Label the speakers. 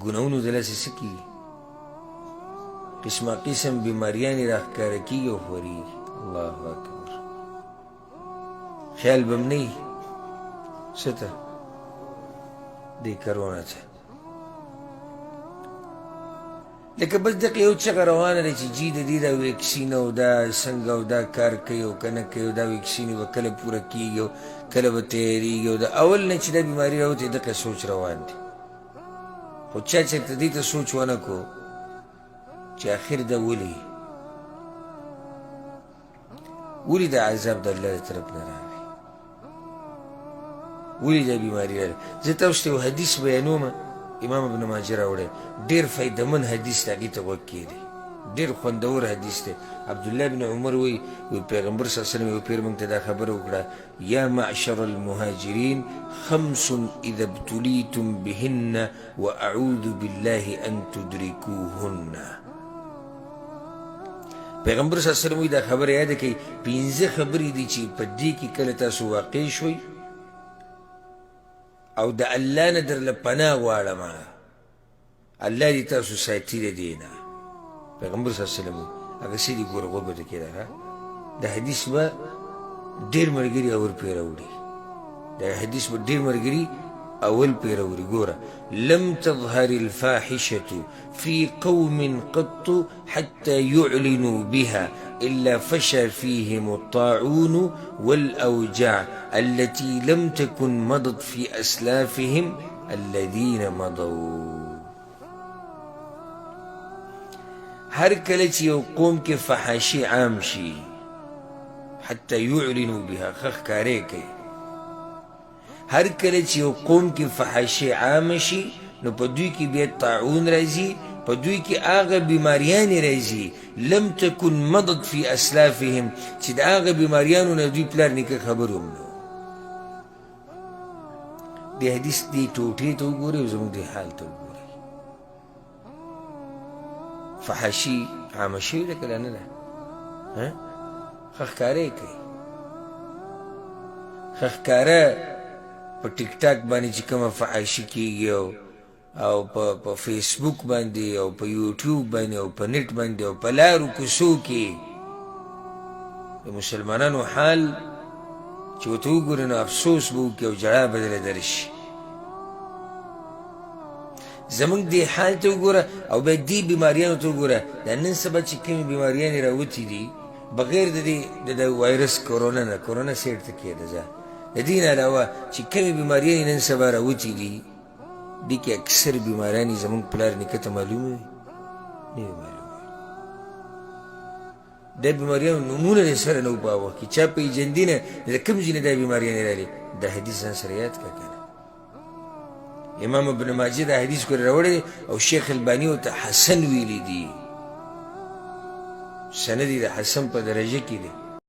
Speaker 1: ګناهونو د لاسه څه کېږي قسمه قسم بیماریانې راښکاره کېږي او خورېږي الله اکبر خیال به م نه وي څه ته دې کرونا ته لکه بس دغه یو چغه روانه ده چې جي د دې دا ویکسین او دا څنګه او دا کار کوي او که نه کوي او دا ویکسین به کله پوره کېږي او کله به تیارېږي او د اول نه چې دا بیماري راوتې دغه سوچ روان دی خو چا چېرته دې ته سوچ ونه کړو چې آخر دا ولې دا عذاب د الله د طرف نه راغی ولې دا بیماري راغله زه تاسو ته یو حدیث بیانوم امام ابن ماجه راوړی ډېر فایدهمند حدیث دی هغې ته غوږ کښېږدئ ډېر خوندور حدیث دی عبدالله بن عمر وایي پیغمبر صلی الله علیه وسلم یو پیر موږ ته دا خبره وکړه یا معشر المهاجرین خمس اذا ابتلیتم بهن واعوذ بالله ان تدرکوهن پیغمبر صلی الله علیه وسلم وایي دا خبره یاده کوي پنځه خبرې دي چې په دې کې کله تاسو واقع شوئ او د الله نه درله پناه غواړم الله دې تاسو ساتي د دې نه پیغمبر صلی الله علیه وسلم هغه څه دي ګوره غوږ به ته کېده دا حدیث به ډېر ملګري اول پرې راوړي دا حدیث به ډېر ملګري اول پرې راوړي ګوره لم تظهر الفاحشة في قوم قط حتى يعلنوا بها إلا فشى فيهم الطاعون والأوجاع التي لم تكن مضت في أسلافهم الذين مضوا هر کله چې یو قوم کې فحاشي عام شي حتى يعلنوا بها ښکارې کوي هر کله چې یو قوم کې فحاشي عام شي نو په دوی کې بیا طاعون راځي په دوی کې هغه بیماریانې راځي لم تکن مضت فی اسلافهم چې د هغه بیماریانو نه دوی پلار نیکه خبر هم نه دې حدیث دې ټوټې ته وګورئ او زموږ دې حال ته وګورئ فحاشي عامه شوې ده که لا نه ده ښه ښکاره یې کوي ښه ښکاره په ټیک ټاک باندې چې کومه فحاشي کېږي او په فیسبوک باندې او په یوټیوب باندې او په نټ باندې او په لارو کوڅو کې د مسلمانانو حال چې ورته وګورې نو افسوس به وکړي او ژړا به درله درشي زموږ دې حال ته وګوره او بیا دې بیماریانو ته وګوره دا نن سبا چې کومې بیماریانې راوتې دي بغیر د وایرس کرونا نه کرونا سیټ ته کېده ځه د دې نه علاوه چې کومې بیماریانې نن سبا راوتې دي دې کې اکثر بیماریانې زموږ پلار نیکه ته معلومې وي نه وي معلومې دا بیماریانو نومونه یې سره نه وو په وخت کې چا پېژندي نه د کوم ځای نه دا بیماریانې راغلې دا حدیث ځان سره یاد کړه که نه امام ابن ماجه دا حدیث کوری راوړی او شیخ الباني ورته حسن ویلی دي سند یې د حسن په درجه کې دی